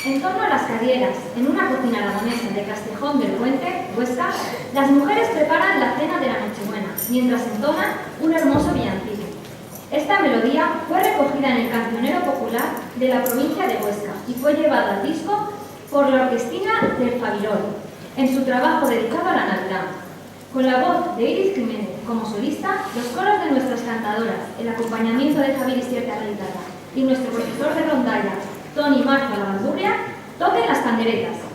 En torno a las carrieras, en una cocina aragonesa de Castejón del Puente, Huesca, las mujeres preparan la cena de la Nochebuena, mientras entonan un hermoso villancico. Esta melodía fue recogida en el cancionero popular de la provincia de Huesca y fue llevada al disco por la Orquestina del Fabirol, en su trabajo dedicado a la Navidad. Con la voz de Iris Jiménez como solista, los coros de nuestras cantadoras, el acompañamiento de Javier Isierta a la guitarra y nuestro profesor de rondalla, Toni Marzo a la bandurria, toquen las panderetas.